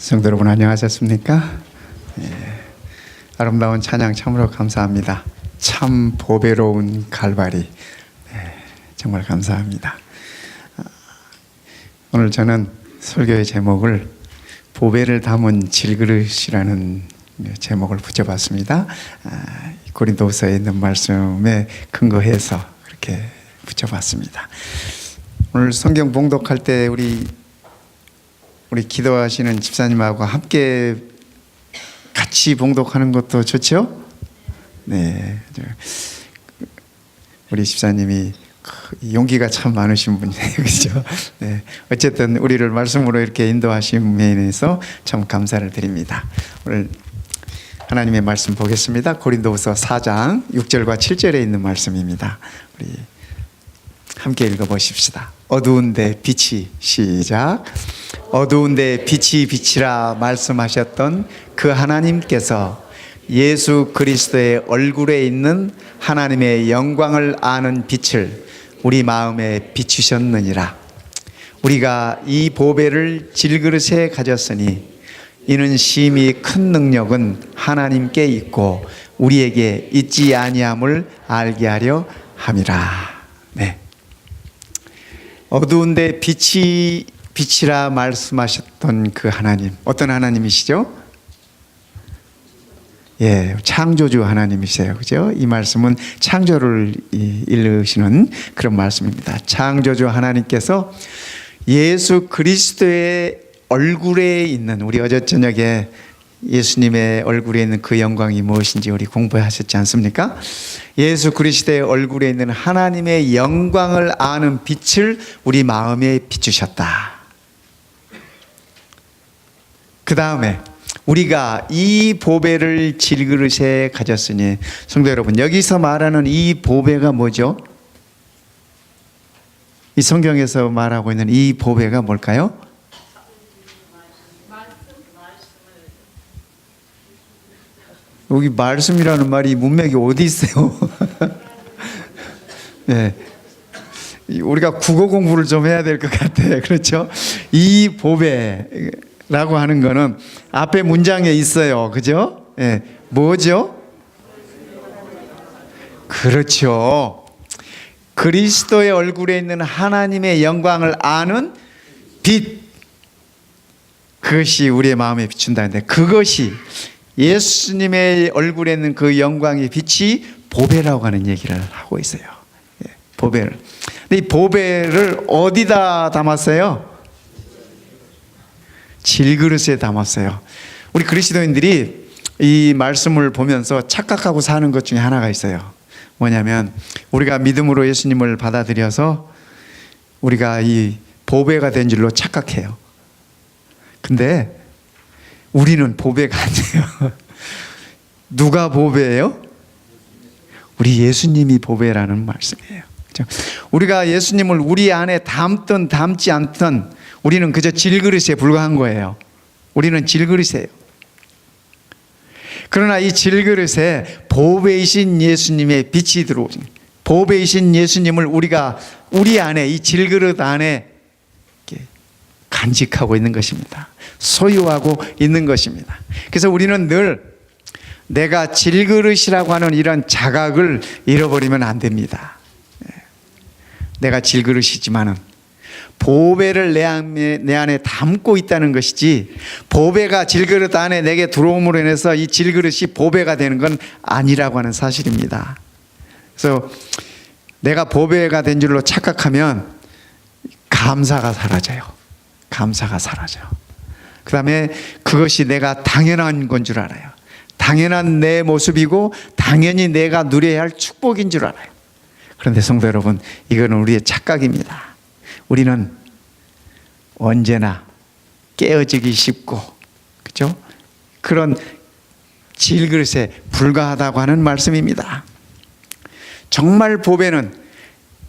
성도 여러분 안녕하셨습니까? 아름다운 찬양 참으로 감사합니다. 참 보배로운 갈바리, 정말 감사합니다. 오늘 저는 설교의 제목을 보배를 담은 질그릇이라는 제목을 붙여봤습니다. 고린도후서에 있는 말씀에 근거해서 그렇게 붙여봤습니다. 오늘 성경 봉독할 때 우리 기도하시는 집사님하고 함께 같이 봉독하는 것도 좋죠? 네, 우리 집사님이 용기가 참 많으신 분이에요, 그렇죠? 네, 어쨌든 우리를 말씀으로 이렇게 인도하신 면에서 참 감사를 드립니다. 오늘 하나님의 말씀 보겠습니다. 고린도후서 4장 6절과 7절에 있는 말씀입니다. 우리 함께 읽어보십시다. 어두운데 빛이, 시작. 어두운데 빛이 비치라 말씀하셨던 그 하나님께서 예수 그리스도의 얼굴에 있는 하나님의 영광을 아는 빛을 우리 마음에 비추셨느니라. 우리가 이 보배를 질그릇에 가졌으니 이는 심히 큰 능력은 하나님께 있고 우리에게 있지 아니함을 알게 하려 함이라. 네. 어두운데 빛이라 말씀하셨던 그 하나님, 어떤 하나님이시죠? 창조주 하나님이세요, 그죠? 이 말씀은 창조를 일으키시는 그런 말씀입니다. 창조주 하나님께서 예수 그리스도의 얼굴에 있는, 우리 어제 저녁에 예수님의 얼굴에 있는 그 영광이 무엇인지 우리 공부하셨지 않습니까? 예수 그리스도의 얼굴에 있는 하나님의 영광을 아는 빛을 우리 마음에 비추셨다. 그 다음에 우리가 이 보배를 질그릇에 가졌으니, 성도 여러분, 여기서 말하는 이 보배가 뭐죠? 이 성경에서 말하고 있는 이 보배가 뭘까요? 여기 말씀이라는 말이 문맥이 어디 있어요? 네. 우리가 국어 공부를 좀 해야 될 것 같아요. 그렇죠? 이 보배라고 하는 거는 앞에 문장에 있어요. 그죠? 네. 뭐죠? 그렇죠. 그리스도의 얼굴에 있는 하나님의 영광을 아는 빛. 그것이 우리의 마음에 비춘다는데, 그것이 예수님의 얼굴에 있는 그 영광의 빛이 보배라고 하는 얘기를 하고 있어요. 보배를. 근데 이 보배를 어디다 담았어요? 질그릇에 담았어요. 우리 그리스도인들이 이 말씀을 보면서 착각하고 사는 것 중에 하나가 있어요. 뭐냐면, 우리가 믿음으로 예수님을 받아들여서 우리가 이 보배가 된 줄로 착각해요. 근데 우리는 보배가 아니에요. 누가 보배예요? 우리 예수님이 보배라는 말씀이에요. 그렇죠? 우리가 예수님을 우리 안에 담든 담지 않든 우리는 그저 질그릇에 불과한 거예요. 우리는 질그릇이에요. 그러나 이 질그릇에 보배이신 예수님의 빛이 들어오죠. 보배이신 예수님을 우리가 우리 안에, 이 질그릇 안에 간직하고 있는 것입니다. 소유하고 있는 것입니다. 그래서 우리는 늘 내가 질그릇이라고 하는 이런 자각을 잃어버리면 안 됩니다. 내가 질그릇이지만은 보배를 내 안에 담고 있다는 것이지, 보배가 질그릇 안에 내게 들어옴으로 인해서 이 질그릇이 보배가 되는 건 아니라고 하는 사실입니다. 그래서 내가 보배가 된 줄로 착각하면 감사가 사라져요. 감사가 사라져요. 그 다음에 그것이 내가 당연한 건 줄 알아요. 당연한 내 모습이고 당연히 내가 누려야 할 축복인 줄 알아요. 그런데 성도 여러분, 이거는 우리의 착각입니다. 우리는 언제나 깨어지기 쉽고, 그렇죠? 그런 질그릇에 불과하다고 하는 말씀입니다. 정말 보배는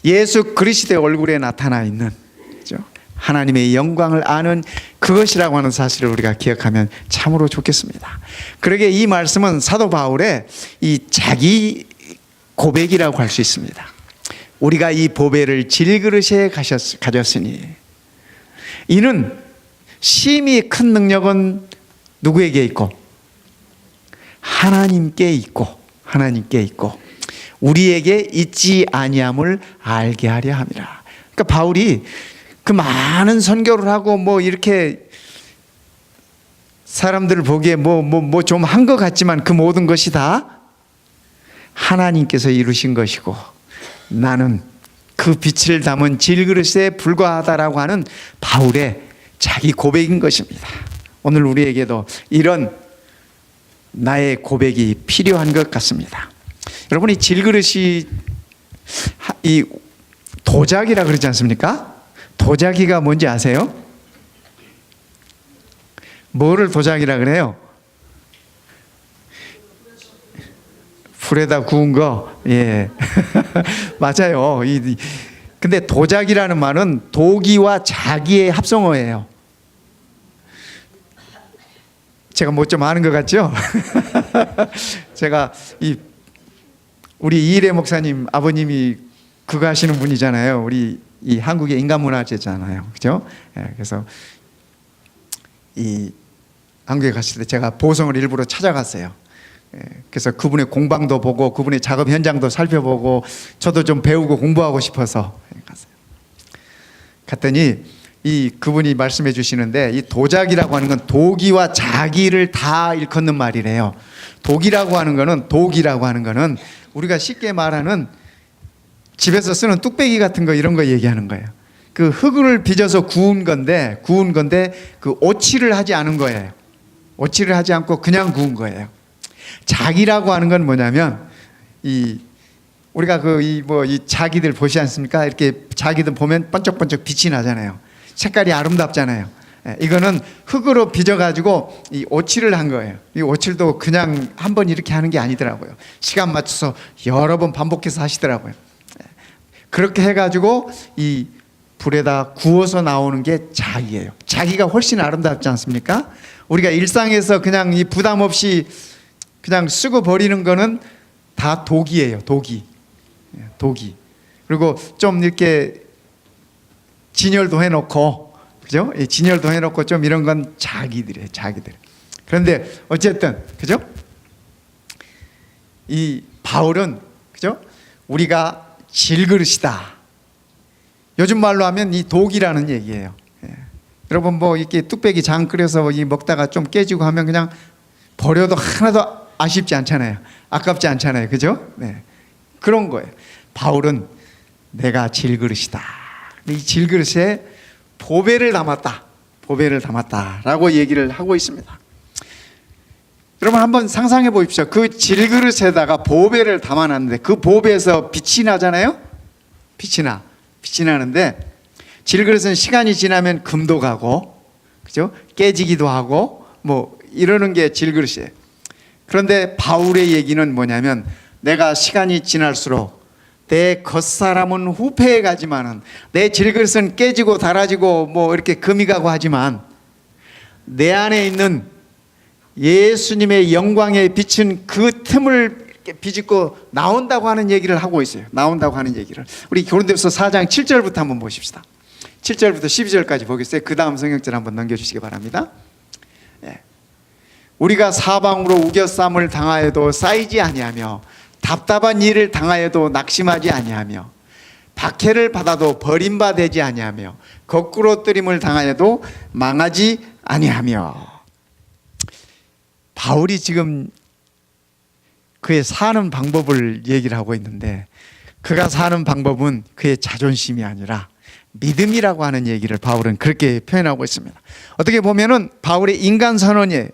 예수 그리스도의 얼굴에 나타나 있는, 그렇죠? 하나님의 영광을 아는 그것이라고 하는 사실을 우리가 기억하면 참으로 좋겠습니다. 그러게 이 말씀은 사도 바울의 이 자기 고백이라고 할 수 있습니다. 우리가 이 보배를 질그릇에 가졌으니 이는 심히 큰 능력은 누구에게 있고? 하나님께 있고 우리에게 있지 아니함을 알게 하려 함이라. 그러니까 바울이 그 많은 선교를 하고 뭐 이렇게 사람들을 보기에 뭐 좀 한 것 같지만 그 모든 것이 다 하나님께서 이루신 것이고 나는 그 빛을 담은 질그릇에 불과하다라고 하는 바울의 자기 고백인 것입니다. 오늘 우리에게도 이런 나의 고백이 필요한 것 같습니다. 여러분, 이 질그릇이 이 도자기라 그러지 않습니까? 도자기가 뭔지 아세요? 뭐를 도자기라 그래요? 불에다 구운 거. 예. 맞아요. 근데 도자기라는 말은 도기와 자기의 합성어예요. 제가 뭐 좀 아는 것 같죠? 제가 우리 이일의 목사님 아버님이 그거 하시는 분이잖아요. 우리 이 한국의 인간문화재잖아요. 그죠? 예, 그래서 이 한국에 갔을 때 제가 보성을 일부러 찾아갔어요. 예, 그래서 그분의 공방도 보고 그분의 작업 현장도 살펴보고 저도 좀 배우고 공부하고 싶어서 갔어요. 갔더니 그분이 말씀해 주시는데 이 도자기라고 하는 건 도기와 자기를 다 일컫는 말이래요. 도기라고 하는 거는 우리가 쉽게 말하는 집에서 쓰는 뚝배기 같은 거 이런 거 얘기하는 거예요. 그 흙을 빚어서 구운 건데 그 오칠을 하지 않은 거예요. 오칠을 하지 않고 그냥 구운 거예요. 자기라고 하는 건 뭐냐면 우리가 이 자기들 보시지 않습니까? 이렇게 자기들 보면 번쩍번쩍 빛이 나잖아요. 색깔이 아름답잖아요. 이거는 흙으로 빚어가지고 이 오칠을 한 거예요. 이 오칠도 그냥 한 번 이렇게 하는 게 아니더라고요. 시간 맞춰서 여러 번 반복해서 하시더라고요. 그렇게 해가지고 이 불에다 구워서 나오는 게 자기예요. 자기가 훨씬 아름답지 않습니까? 우리가 일상에서 그냥 이 부담 없이 그냥 쓰고 버리는 거는 다 도기예요. 도기. 그리고 좀 이렇게 진열도 해놓고, 그죠? 진열도 해놓고 좀 이런 건 자기들이에요. 자기들. 그런데 어쨌든, 그죠? 이 바울은, 그죠? 우리가 질그릇이다. 요즘 말로 하면 이 독이라는 얘기예요. 예. 여러분 뭐 이렇게 뚝배기 장 끓여서 먹다가 좀 깨지고 하면 그냥 버려도 하나도 아쉽지 않잖아요. 아깝지 않잖아요. 그죠? 네. 그런 거예요. 바울은 내가 질그릇이다. 이 질그릇에 보배를 담았다라고 얘기를 하고 있습니다. 여러분 한번 상상해 보십시오. 그 질그릇에다가 보배를 담아놨는데 그 보배에서 빛이 나잖아요. 빛이 나는데 질그릇은 시간이 지나면 금도 가고, 그죠? 깨지기도 하고 뭐 이러는 게 질그릇이에요. 그런데 바울의 얘기는 뭐냐면 내가 시간이 지날수록 내 겉사람은 후패해 가지만은 내 질그릇은 깨지고 닳아지고 뭐 이렇게 금이 가고 하지만 내 안에 있는 예수님의 영광에 비친 그 틈을 비집고 나온다고 하는 얘기를 하고 있어요. 나온다고 하는 얘기를 우리 고린도후서 4장 7절부터 한번 보십시다. 7절부터 12절까지 보겠어요. 그 다음 성경절 한번 넘겨주시기 바랍니다. 예. 우리가 사방으로 우겨쌈을 당하여도 쌓이지 아니하며 답답한 일을 당하여도 낙심하지 아니하며 박해를 받아도 버림받지 아니하며 거꾸로 뜨림을 당하여도 망하지 아니하며. 바울이 지금 그의 사는 방법을 얘기를 하고 있는데 그가 사는 방법은 그의 자존심이 아니라 믿음이라고 하는 얘기를 바울은 그렇게 표현하고 있습니다. 어떻게 보면은 바울의 인간 선언이에요.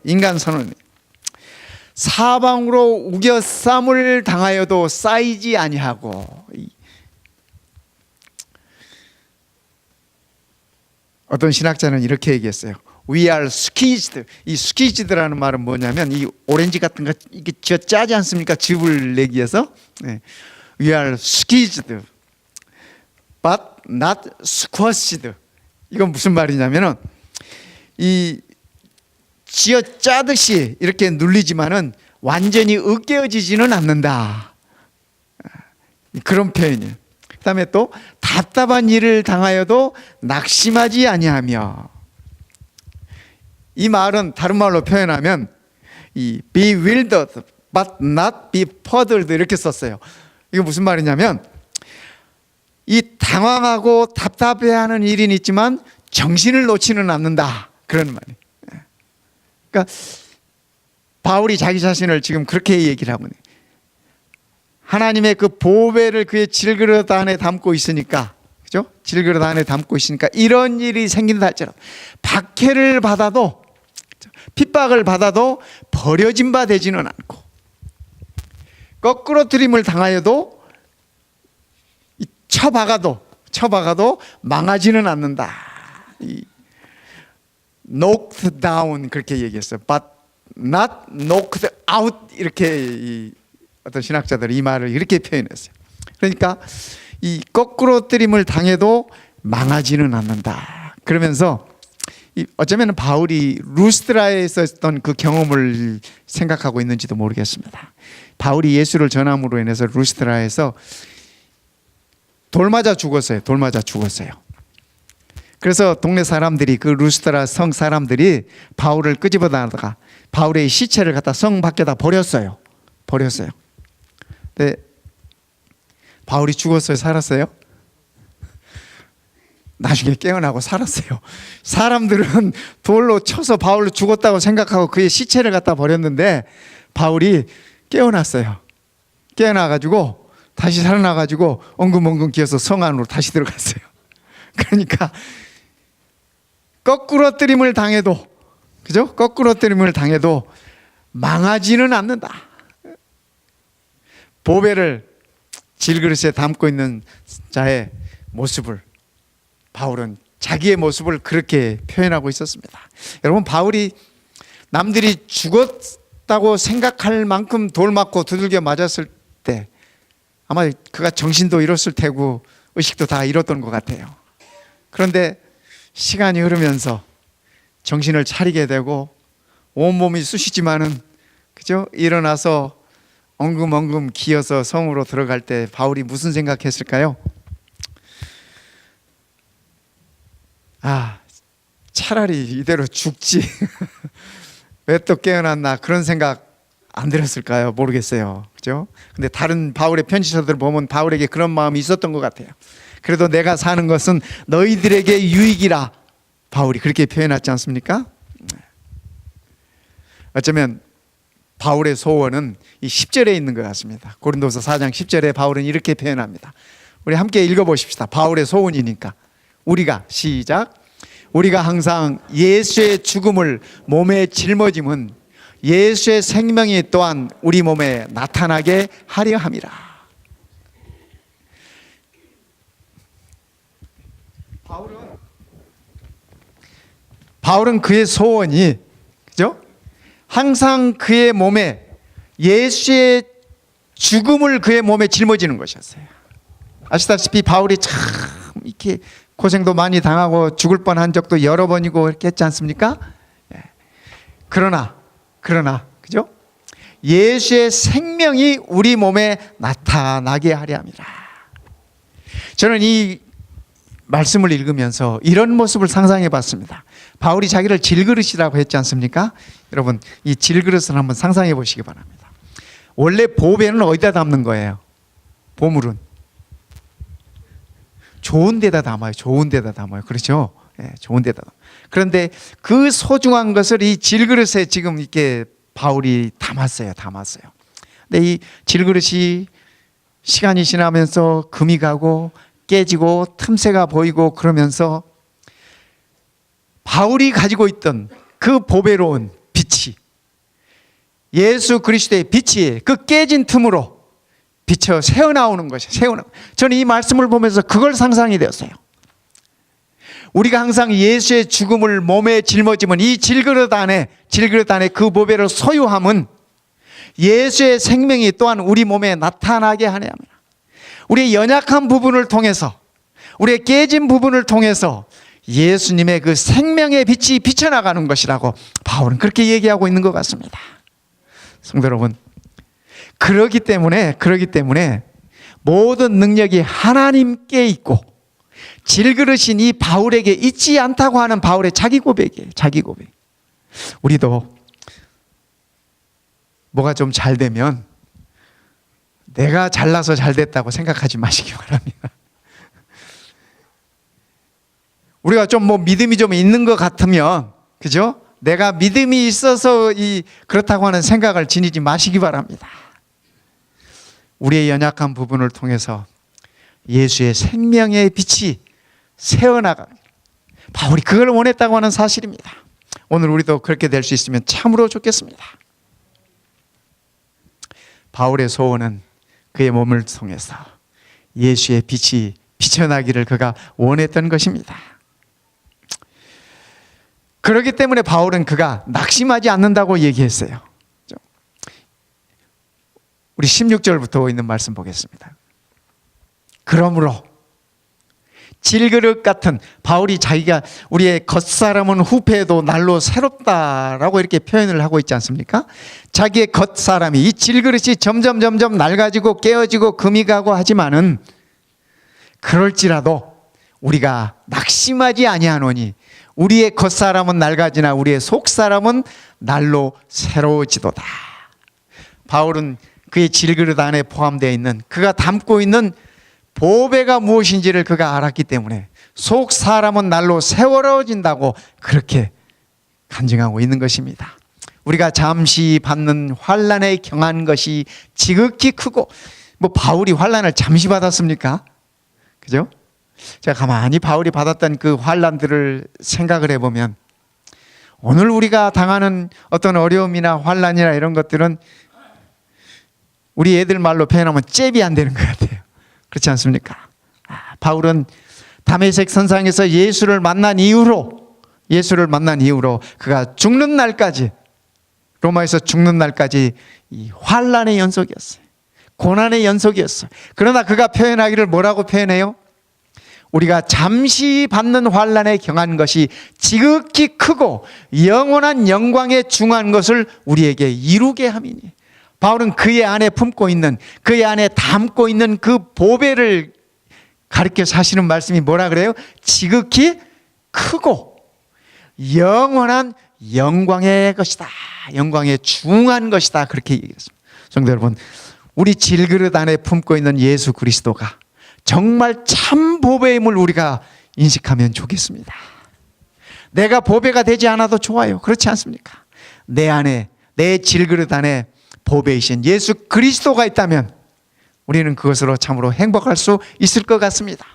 사방으로 우겨쌈을 당하여도 쌓이지 아니하고. 어떤 신학자는 이렇게 얘기했어요. We are squeezed. 이 squeezed라는 말은 뭐냐면 이 오렌지 같은 거 이게 짜지 않습니까? 즙을 내기 위해서. 네. We are squeezed, but not squashed. 이건 무슨 말이냐면은 이 쥐어 짜듯이 이렇게 눌리지만은 완전히 으깨어지지는 않는다. 그런 표현이에요. 그다음에 또 답답한 일을 당하여도 낙심하지 아니하며. 이 말은 다른 말로 표현하면 이 bewildered but not befuddled 이렇게 썼어요. 이거 무슨 말이냐면 이 당황하고 답답해하는 일은 있지만 정신을 놓지는 않는다, 그런 말이에요. 그러니까 바울이 자기 자신을 지금 그렇게 얘기를 하고 있네요. 하나님의 그 보배를 그의 질그릇 안에 담고 있으니까, 그죠? 질그릇 안에 담고 있으니까 이런 일이 생긴다 할지라도, 박해를 받아도, 핍박을 받아도 버려진 바 되지는 않고, 거꾸로뜨림을 당하여도 쳐박아도 망하지는 않는다. knocked down 그렇게 얘기했어요. but not knocked out 이렇게 어떤 신학자들이 이 말을 이렇게 표현했어요. 그러니까 이 거꾸로뜨림을 당해도 망하지는 않는다. 그러면서 어쩌면 바울이 루스드라에 있었던 그 경험을 생각하고 있는지도 모르겠습니다. 바울이 예수를 전함으로 인해서 루스드라에서 돌 맞아 죽었어요. 그래서 동네 사람들이, 그 루스드라 성 사람들이 바울을 끄집어다가 바울의 시체를 갖다 성 밖에다 버렸어요. 근데 바울이 죽었어요, 살았어요? 나중에 깨어나고 살았어요. 사람들은 돌로 쳐서 바울을 죽었다고 생각하고 그의 시체를 갖다 버렸는데 바울이 깨어났어요. 깨어나가지고 다시 살아나가지고 엉금엉금 기어서 성 안으로 다시 들어갔어요. 그러니까 거꾸로뜨림을 당해도, 그죠? 거꾸로뜨림을 당해도 망하지는 않는다. 보배를 질그릇에 담고 있는 자의 모습을, 바울은 자기의 모습을 그렇게 표현하고 있었습니다. 여러분, 바울이 남들이 죽었다고 생각할 만큼 돌 맞고 두들겨 맞았을 때 아마 그가 정신도 잃었을 테고 의식도 다 잃었던 것 같아요. 그런데 시간이 흐르면서 정신을 차리게 되고 온몸이 쑤시지만은, 그죠? 일어나서 엉금엉금 기어서 성으로 들어갈 때 바울이 무슨 생각했을까요? 차라리 이대로 죽지 왜 또 깨어났나, 그런 생각 안 들었을까요? 모르겠어요. 그죠? 근데 다른 바울의 편지서들을 보면 바울에게 그런 마음이 있었던 것 같아요. 그래도 내가 사는 것은 너희들에게 유익이라, 바울이 그렇게 표현하지 않습니까? 어쩌면 바울의 소원은 이 10절에 있는 것 같습니다. 고린도서 4장 10절에 바울은 이렇게 표현합니다. 우리 함께 읽어보십시다. 바울의 소원이니까. 우리가, 시작, 우리가 항상 예수의 죽음을 몸에 짊어짐은 예수의 생명이 또한 우리 몸에 나타나게 하려 함이라. 바울은 그의 소원이, 그죠? 항상 그의 몸에 예수의 죽음을 그의 몸에 짊어지는 것이었어요. 아시다시피 바울이 참 이렇게 고생도 많이 당하고 죽을 뻔한 적도 여러 번이고 이렇게 했지 않습니까? 그러나 그죠? 예수의 생명이 우리 몸에 나타나게 하려 함이라. 저는 이 말씀을 읽으면서 이런 모습을 상상해 봤습니다. 바울이 자기를 질그릇이라고 했지 않습니까? 여러분, 이 질그릇을 한번 상상해 보시기 바랍니다. 원래 보배는 어디다 담는 거예요? 보물은 좋은 데다 담아요. 그렇죠? 좋은 데다. 그런데 그 소중한 것을 이 질그릇에 지금 이렇게 바울이 담았어요. 근데 이 질그릇이 시간이 지나면서 금이 가고 깨지고 틈새가 보이고 그러면서 바울이 가지고 있던 그 보배로운 빛이, 예수 그리스도의 빛이 그 깨진 틈으로 비쳐 새어나오는 것이에요. 저는 이 말씀을 보면서 그걸 상상이 되었어요. 우리가 항상 예수의 죽음을 몸에 짊어지면 이 질그릇 안에 그 보배를 소유함은 예수의 생명이 또한 우리 몸에 나타나게 하려 합니다. 우리의 연약한 부분을 통해서, 우리의 깨진 부분을 통해서 예수님의 그 생명의 빛이 비쳐나가는 것이라고 바울은 그렇게 얘기하고 있는 것 같습니다. 성도 여러분, 그러기 때문에 모든 능력이 하나님께 있고 질그릇인 이 바울에게 있지 않다고 하는 바울의 자기 고백이에요. 자기 고백. 우리도 뭐가 좀 잘 되면 내가 잘나서 잘 됐다고 생각하지 마시기 바랍니다. 우리가 좀 믿음이 좀 있는 것 같으면, 그죠? 내가 믿음이 있어서 그렇다고 하는 생각을 지니지 마시기 바랍니다. 우리의 연약한 부분을 통해서 예수의 생명의 빛이 새어나가, 바울이 그걸 원했다고 하는 사실입니다. 오늘 우리도 그렇게 될 수 있으면 참으로 좋겠습니다. 바울의 소원은 그의 몸을 통해서 예수의 빛이 비춰나기를 그가 원했던 것입니다. 그렇기 때문에 바울은 그가 낙심하지 않는다고 얘기했어요. 우리 16절부터 있는 말씀 보겠습니다. 그러므로 질그릇 같은, 바울이 자기가 우리의 겉사람은 후패에도 날로 새롭다라고 이렇게 표현을 하고 있지 않습니까? 자기의 겉사람이, 이 질그릇이 점점 낡아지고 깨어지고 금이 가고 하지만은 그럴지라도 우리가 낙심하지 아니하노니 우리의 겉사람은 낡아지나 우리의 속사람은 날로 새로워지도다. 바울은 그의 질그릇 안에 포함되어 있는, 그가 담고 있는 보배가 무엇인지를 그가 알았기 때문에 속 사람은 날로 새로워진다고 그렇게 간증하고 있는 것입니다. 우리가 잠시 받는 환난에 경한 것이 지극히 크고, 바울이 환난을 잠시 받았습니까? 그죠? 제가 가만히 바울이 받았던 그 환난들을 생각을 해보면 오늘 우리가 당하는 어떤 어려움이나 환난이나 이런 것들은 우리 애들 말로 표현하면 잽이 안 되는 것 같아요. 그렇지 않습니까? 바울은 다메섹 선상에서 예수를 만난 이후로 그가 죽는 날까지, 로마에서 죽는 날까지 이 환난의 연속이었어요. 고난의 연속이었어요. 그러나 그가 표현하기를 뭐라고 표현해요? 우리가 잠시 받는 환난에 경한 것이 지극히 크고 영원한 영광에 중한 것을 우리에게 이루게 함이니. 바울은 그의 안에 품고 있는, 그의 안에 담고 있는 그 보배를 가르쳐서 하시는 말씀이 뭐라 그래요? 지극히 크고 영원한 영광의 것이다, 영광에 중한 것이다, 그렇게 얘기했습니다. 성도 여러분, 우리 질그릇 안에 품고 있는 예수 그리스도가 정말 참 보배임을 우리가 인식하면 좋겠습니다. 내가 보배가 되지 않아도 좋아요. 그렇지 않습니까? 내 안에, 내 질그릇 안에 보배이신 예수 그리스도가 있다면 우리는 그것으로 참으로 행복할 수 있을 것 같습니다.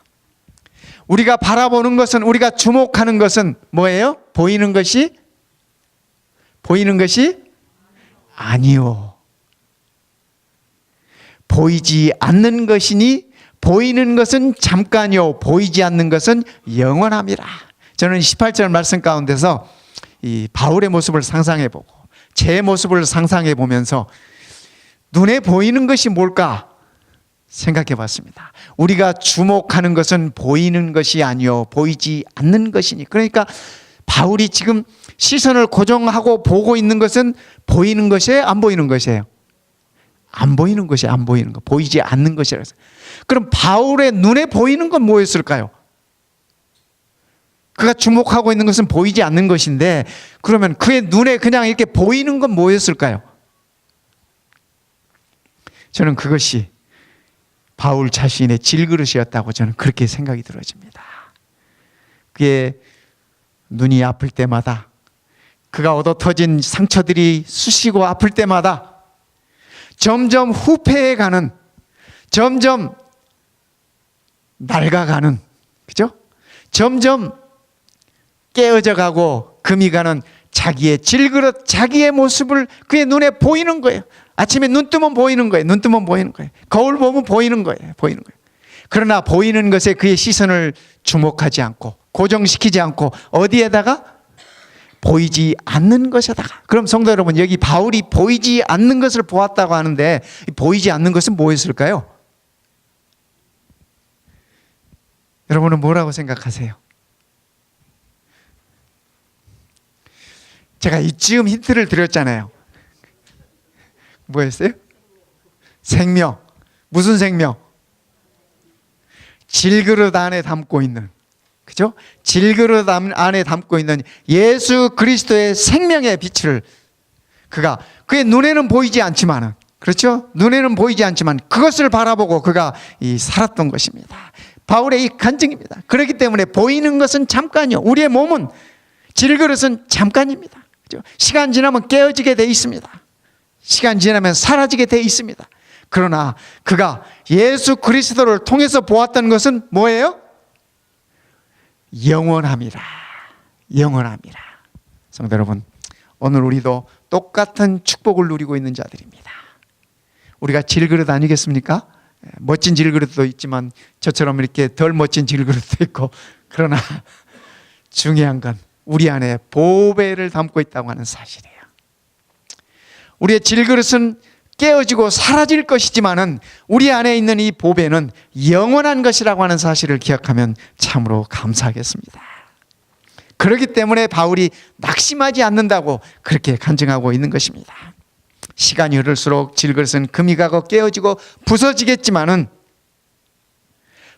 우리가 바라보는 것은, 우리가 주목하는 것은 뭐예요? 보이는 것이 아니요. 보이지 않는 것이니 보이는 것은 잠깐이요 보이지 않는 것은 영원함이라. 저는 18절 말씀 가운데서 이 바울의 모습을 상상해보고 제 모습을 상상해보면서 눈에 보이는 것이 뭘까 생각해봤습니다. 우리가 주목하는 것은 보이는 것이 아니요 보이지 않는 것이니. 그러니까 바울이 지금 시선을 고정하고 보고 있는 것은 보이는 것이에요, 안 보이는 것이에요? 안 보이는 것이, 안 보이는 것, 보이지 않는 것이라서. 그럼 바울의 눈에 보이는 건 뭐였을까요? 그가 주목하고 있는 것은 보이지 않는 것인데, 그러면 그의 눈에 그냥 이렇게 보이는 건 뭐였을까요? 저는 그것이 바울 자신의 질그릇이었다고 저는 그렇게 생각이 들어집니다. 그의 눈이 아플 때마다, 그가 얻어터진 상처들이 쑤시고 아플 때마다 점점 후패해 가는, 점점 낡아가는, 그죠? 점점 깨어져 가고 금이 가는 자기의 질그릇, 자기의 모습을 그의 눈에 보이는 거예요. 아침에 눈 뜨면 보이는 거예요. 눈 뜨면 보이는 거예요. 거울 보면 보이는 거예요. 보이는 거예요. 그러나 보이는 것에 그의 시선을 주목하지 않고 고정시키지 않고 어디에다가? 보이지 않는 것에다가. 그럼 성도 여러분, 여기 바울이 보이지 않는 것을 보았다고 하는데 보이지 않는 것은 뭐였을까요? 여러분은 뭐라고 생각하세요? 제가 이쯤 힌트를 드렸잖아요. 뭐였어요? 생명. 무슨 생명? 질그릇 안에 담고 있는 그죠? 질그릇 안에 담고 있는 예수 그리스도의 생명의 빛을 그가 그의 눈에는 보이지 않지만은, 그렇죠? 눈에는 보이지 않지만 그것을 바라보고 그가 살았던 것입니다. 바울의 이 간증입니다. 그렇기 때문에 보이는 것은 잠깐이요. 우리의 몸은, 질그릇은 잠깐입니다. 그렇죠? 시간 지나면 깨어지게 돼 있습니다. 시간 지나면 사라지게 돼 있습니다. 그러나 그가 예수 그리스도를 통해서 보았던 것은 뭐예요? 영원함이라. 영원함이라. 성도 여러분, 오늘 우리도 똑같은 축복을 누리고 있는 자들입니다. 우리가 질그릇 아니겠습니까? 멋진 질그릇도 있지만 저처럼 이렇게 덜 멋진 질그릇도 있고, 그러나 중요한 건 우리 안에 보배를 담고 있다고 하는 사실이에요. 우리의 질그릇은 깨어지고 사라질 것이지만은 우리 안에 있는 이 보배는 영원한 것이라고 하는 사실을 기억하면 참으로 감사하겠습니다. 그렇기 때문에 바울이 낙심하지 않는다고 그렇게 간증하고 있는 것입니다. 시간이 흐를수록 질그릇은 금이 가고 깨어지고 부서지겠지만은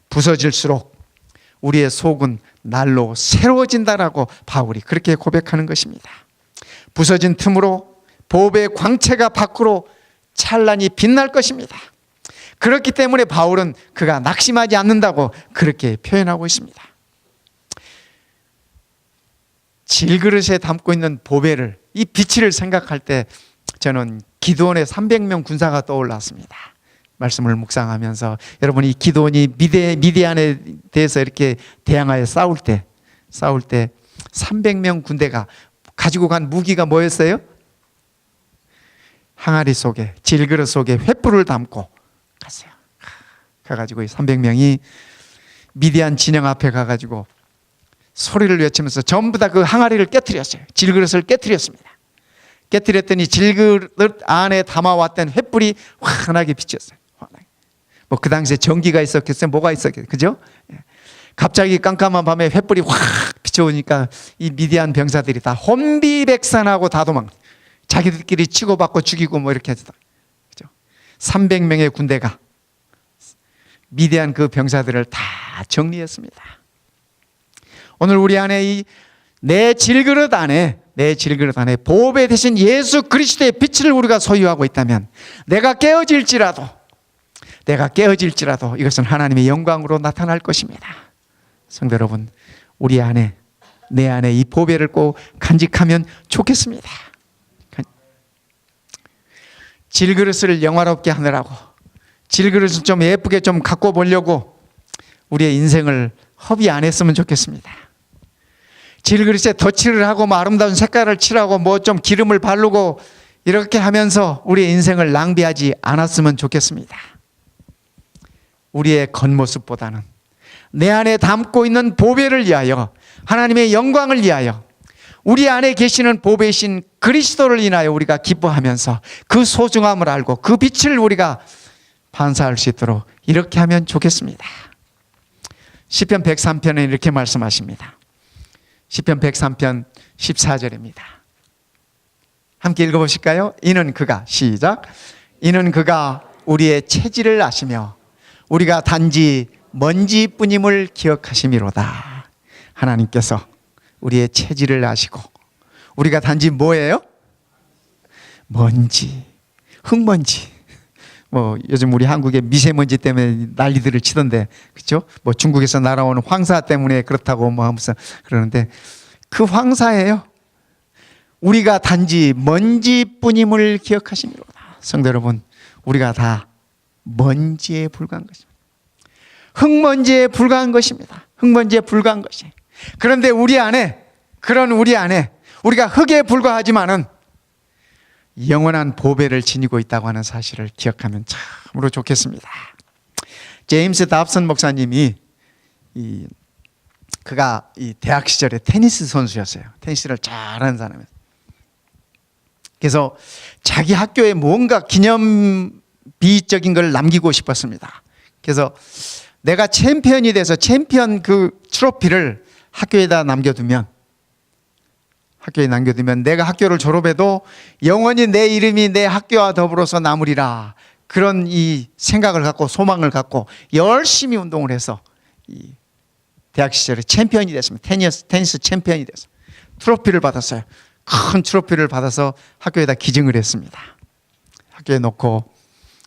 부서질수록 우리의 속은 날로 새로워진다라고 바울이 그렇게 고백하는 것입니다. 부서진 틈으로 보배의 광채가 밖으로 찬란히 빛날 것입니다. 그렇기 때문에 바울은 그가 낙심하지 않는다고 그렇게 표현하고 있습니다. 질그릇에 담고 있는 보배를, 이 빛을 생각할 때 저는 기드온의 300명 군사가 떠올랐습니다. 말씀을 묵상하면서 여러분이 기드온이 미디안에 대해서 이렇게 대항하여 싸울 때 300명 군대가 가지고 간 무기가 뭐였어요? 항아리 속에, 질그릇 속에 횃불을 담고 갔어요. 가가지고 300명이 미디안 진영 앞에 가가지고 소리를 외치면서 전부 다 그 항아리를 깨트렸어요. 질그릇을 깨트렸습니다. 깨트렸더니 질그릇 안에 담아왔던 횃불이 환하게 비쳤어요. 뭐 그 당시에 전기가 있었겠어요? 뭐가 있었겠어요? 그죠? 갑자기 깜깜한 밤에 횃불이 확 비춰오니까 이 미디안 병사들이 다 혼비백산하고 다 도망. 자기들끼리 치고받고 죽이고 뭐 이렇게 했다. 그죠? 300명의 군대가 미디안 그 병사들을 다 정리했습니다. 오늘 우리 안에 내 질그릇 안에 보배 대신 예수 그리스도의 빛을 우리가 소유하고 있다면 내가 깨어질지라도 이것은 하나님의 영광으로 나타날 것입니다. 성도 여러분, 우리 안에, 내 안에 이 보배를 꼭 간직하면 좋겠습니다. 질그릇을 영화롭게 하느라고, 질그릇을 좀 예쁘게 좀 갖고 보려고 우리의 인생을 허비 안 했으면 좋겠습니다. 질그릇에 덧칠을 하고 뭐 아름다운 색깔을 칠하고 뭐 좀 기름을 바르고 이렇게 하면서 우리의 인생을 낭비하지 않았으면 좋겠습니다. 우리의 겉모습보다는 내 안에 담고 있는 보배를 위하여, 하나님의 영광을 위하여, 우리 안에 계시는 보배이신 그리스도를 인하여 우리가 기뻐하면서 그 소중함을 알고 그 빛을 우리가 반사할 수 있도록 이렇게 하면 좋겠습니다. 시편 103편에 이렇게 말씀하십니다. 시편 103편 14절입니다. 함께 읽어보실까요? 이는 그가, 시작. 이는 그가 우리의 체질을 아시며 우리가 단지 먼지뿐임을 기억하심이로다. 하나님께서 우리의 체질을 아시고 우리가 단지 뭐예요? 먼지, 흙먼지. 뭐 요즘 우리 한국에 미세먼지 때문에 난리들을 치던데, 그렇죠? 뭐 중국에서 날아오는 황사 때문에 그렇다고 뭐 하면서 그러는데 그 황사예요. 우리가 단지 먼지뿐임을 기억하심이로다. 성도 여러분, 우리가 다 먼지에 불과한 것입니다. 흙먼지에 불과한 것입니다. 흙먼지에 불과한 것이. 그런데 우리 안에 우리가 흙에 불과하지만은 영원한 보배를 지니고 있다고 하는 사실을 기억하면 참으로 좋겠습니다. 제임스 답슨 목사님이 그가 대학 시절에 테니스 선수였어요. 테니스를 잘하는 사람이었어요. 그래서 자기 학교에 뭔가 기념비적인 걸 남기고 싶었습니다. 그래서 내가 챔피언이 돼서 챔피언 그 트로피를 학교에다 남겨두면 내가 학교를 졸업해도 영원히 내 이름이 내 학교와 더불어서 남으리라. 그런 이 생각을 갖고 소망을 갖고 열심히 운동을 해서 이 대학 시절에 챔피언이 됐습니다. 테니스 챔피언이 됐어요. 트로피를 받았어요. 큰 트로피를 받아서 학교에다 기증을 했습니다. 학교에 놓고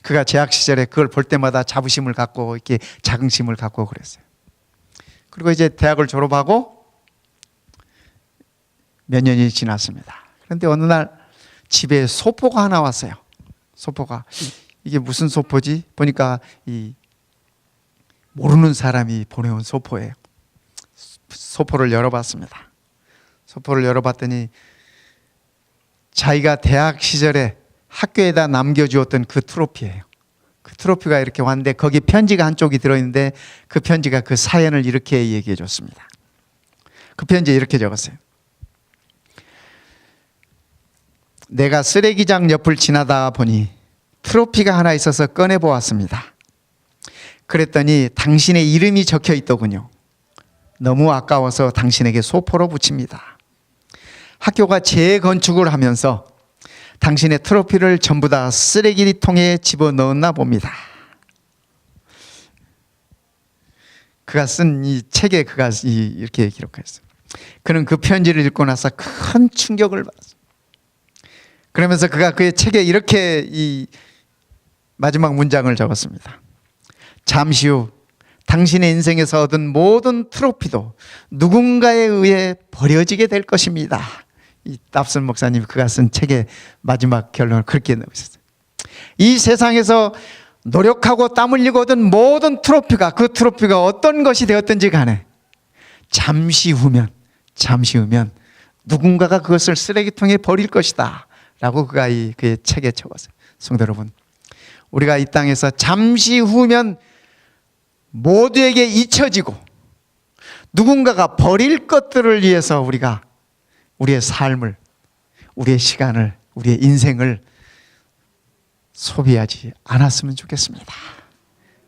그가 재학 시절에 그걸 볼 때마다 자부심을 갖고 이렇게 자긍심을 갖고 그랬어요. 그리고 이제 대학을 졸업하고 몇 년이 지났습니다. 그런데 어느 날 집에 소포가 하나 왔어요. 소포가. 이게 무슨 소포지? 보니까 이 모르는 사람이 보내온 소포예요. 소포를 열어봤습니다. 소포를 열어봤더니 자기가 대학 시절에 학교에다 남겨주었던 그 트로피예요. 그 트로피가 이렇게 왔는데 거기 편지가 한쪽이 들어있는데 그 편지가 그 사연을 이렇게 얘기해 줬습니다. 그 편지에 이렇게 적었어요. 내가 쓰레기장 옆을 지나다 보니 트로피가 하나 있어서 꺼내보았습니다. 그랬더니 당신의 이름이 적혀 있더군요. 너무 아까워서 당신에게 소포로 붙입니다. 학교가 재건축을 하면서 당신의 트로피를 전부 다 쓰레기통에 집어넣었나 봅니다. 그가 쓴 이 책에 그가 이렇게 기록했어요. 그는 그 편지를 읽고 나서 큰 충격을 받았어요. 그러면서 그가 그의 책에 이렇게 이 마지막 문장을 적었습니다. 잠시 후 당신의 인생에서 얻은 모든 트로피도 누군가에 의해 버려지게 될 것입니다. 이 답슨 목사님 그가 쓴 책의 마지막 결론을 그렇게 넣으셨어요. 이 세상에서 노력하고 땀 흘리고 얻은 모든 트로피가 그 트로피가 어떤 것이 되었든지 간에 잠시 후면 누군가가 그것을 쓰레기통에 버릴 것이다 라고 그가 그의 책에 적었어요. 성도 여러분, 우리가 이 땅에서 잠시 후면 모두에게 잊혀지고 누군가가 버릴 것들을 위해서 우리가 우리의 삶을, 우리의 시간을, 우리의 인생을 소비하지 않았으면 좋겠습니다.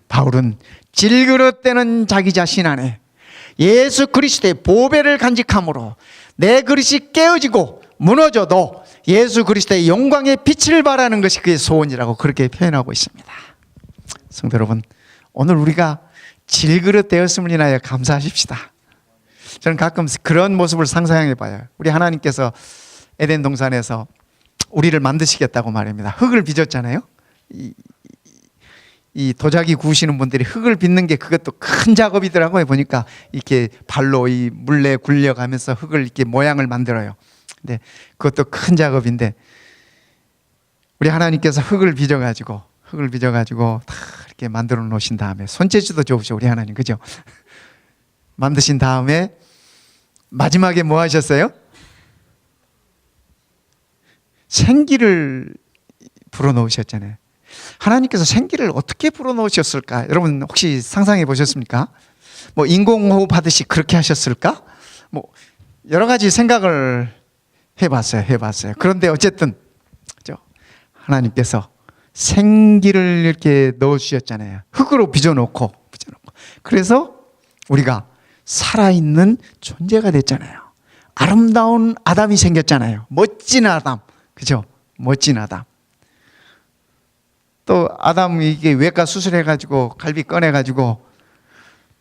바울은 질그릇되는 자기 자신 안에 예수 그리스도의 보배를 간직함으로 내 그릇이 깨어지고 무너져도 예수 그리스도의 영광의 빛을 발하는 것이 그의 소원이라고 그렇게 표현하고 있습니다. 성도 여러분, 오늘 우리가 질그릇 되었음을 인하여 감사하십시다. 저는 가끔 그런 모습을 상상해 봐요. 우리 하나님께서 에덴 동산에서 우리를 만드시겠다고 말입니다. 흙을 빚었잖아요. 이 도자기 구우시는 분들이 흙을 빚는 게 그것도 큰 작업이더라고요. 보니까 이렇게 발로 이 물레 굴려가면서 흙을 이렇게 모양을 만들어요. 근데 그것도 큰 작업인데 우리 하나님께서 흙을 빚어가지고 다 이렇게 만들어 놓으신 다음에 손재주도 좋으셔 우리 하나님, 그죠? 만드신 다음에 마지막에 뭐 하셨어요? 생기를 불어넣으셨잖아요. 하나님께서 생기를 어떻게 불어넣으셨을까? 여러분 혹시 상상해 보셨습니까? 뭐 인공호흡 하듯이 그렇게 하셨을까? 뭐 여러 가지 생각을 해봤어요. 그런데 어쨌든 하나님께서 생기를 이렇게 넣어주셨잖아요. 흙으로 빚어놓고 그래서 우리가 살아있는 존재가 됐잖아요. 아름다운 아담이 생겼잖아요. 멋진 아담, 그죠? 멋진 아담. 또 아담 이게 외과 수술해가지고 갈비 꺼내가지고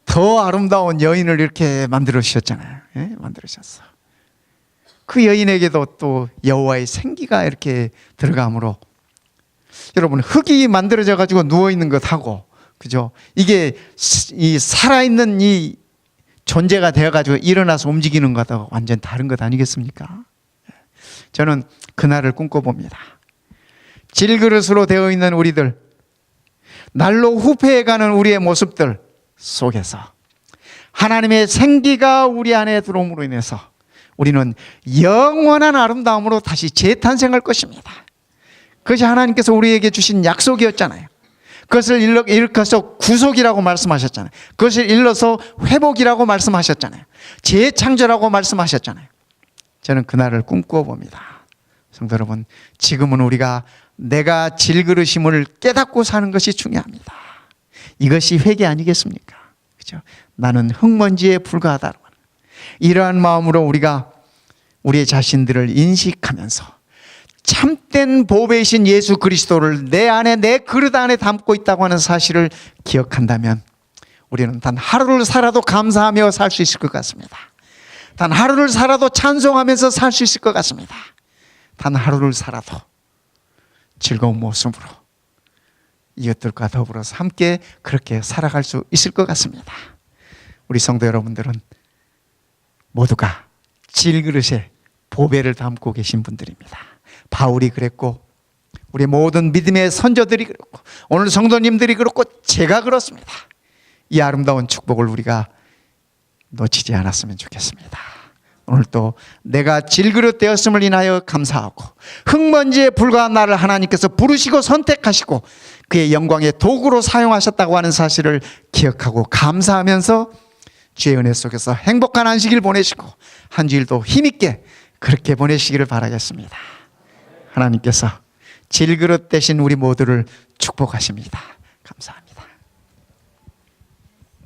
더 아름다운 여인을 이렇게 만들어 주셨잖아요. 예? 만들으셨어. 그 여인에게도 또 여호와의 생기가 이렇게 들어가므로 여러분 흙이 만들어져 가지고 누워 있는 것하고 그죠? 이게 이 살아있는 이 존재가 되어 가지고 일어나서 움직이는 것하고 완전 다른 것 아니겠습니까? 저는 그날을 꿈꿔봅니다. 질그릇으로 되어 있는 우리들, 날로 후패해가는 우리의 모습들 속에서 하나님의 생기가 우리 안에 들어옴으로 인해서 우리는 영원한 아름다움으로 다시 재탄생할 것입니다. 그것이 하나님께서 우리에게 주신 약속이었잖아요. 그것을 일컬어서 구속이라고 말씀하셨잖아요. 그것을 일러서 회복이라고 말씀하셨잖아요. 재창조라고 말씀하셨잖아요. 저는 그날을 꿈꿔봅니다. 성도 여러분, 지금은 우리가 내가 질그릇임을 깨닫고 사는 것이 중요합니다. 이것이 회개 아니겠습니까? 그죠? 나는 흙먼지에 불과하다. 이러한 마음으로 우리가 우리의 자신들을 인식하면서 참된 보배이신 예수 그리스도를 내 안에 내 그릇 안에 담고 있다고 하는 사실을 기억한다면 우리는 단 하루를 살아도 감사하며 살 수 있을 것 같습니다. 단 하루를 살아도 찬송하면서 살 수 있을 것 같습니다. 단 하루를 살아도 즐거운 모습으로 이웃들과 더불어서 함께 그렇게 살아갈 수 있을 것 같습니다. 우리 성도 여러분들은 모두가 질그릇에 보배를 담고 계신 분들입니다. 바울이 그랬고 우리 모든 믿음의 선조들이 그렇고 오늘 성도님들이 그렇고 제가 그렇습니다. 이 아름다운 축복을 우리가 놓치지 않았으면 좋겠습니다. 오늘 또 내가 질그릇 되었음을 인하여 감사하고 흙먼지에 불과한 나를 하나님께서 부르시고 선택하시고 그의 영광의 도구로 사용하셨다고 하는 사실을 기억하고 감사하면서 주의 은혜 속에서 행복한 안식일 보내시고 한 주일도 힘있게 그렇게 보내시기를 바라겠습니다. 하나님께서 질그릇 되신 우리 모두를 축복하십니다. 감사합니다.